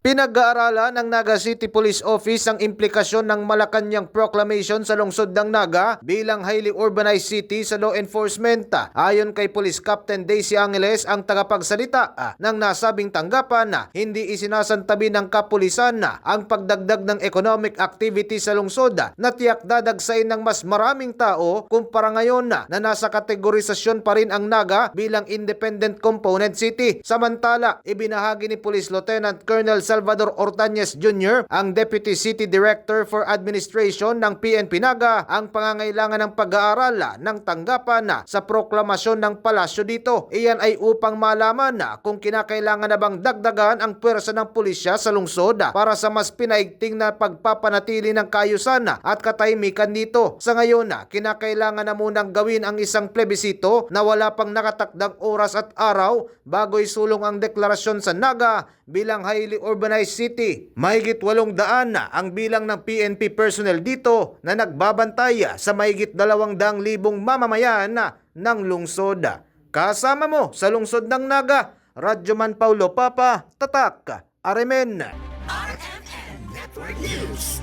Pinag-aaralan ng Naga City Police Office ang implikasyon ng Malacanang Proclamation sa lungsod ng Naga bilang highly urbanized city sa law enforcement. Ayon kay Police Captain Daisy Angeles, ang tagapagsalita ng nasabing tanggapan, hindi isinasantabi ng kapulisan ang pagdagdag ng economic activity sa lungsod na tiyak dadagsain ng mas maraming tao kumpara ngayon na nasa kategorisasyon pa rin ang Naga bilang independent component city. Samantala, ibinahagi ni Police Lieutenant Colonel Salvador Ortañez Jr., ang Deputy City Director for Administration ng PNP Naga, ang pangangailangan ng pag-aaral ng tanggapan sa proklamasyon ng palasyo dito. Iyan ay upang malaman kung kinakailangan na bang dagdagan ang pwersa ng pulisya sa lungsod para sa mas pinaigting na pagpapanatili ng kaayusan at katahimikan dito. Sa ngayon, kinakailangan na munang gawin ang isang plebisito na wala pang nakatakdang oras at araw bago isulong ang deklarasyon sa Naga bilang highly urbanized city. Mahigit 800 ang bilang ng PNP personnel dito na nagbabantay sa mahigit 200,000 mamamayan ng lungsod. Kasama mo sa lungsod ng Naga, Radyoman Paulo Papa, Tatak, Aremen. RMN Network News.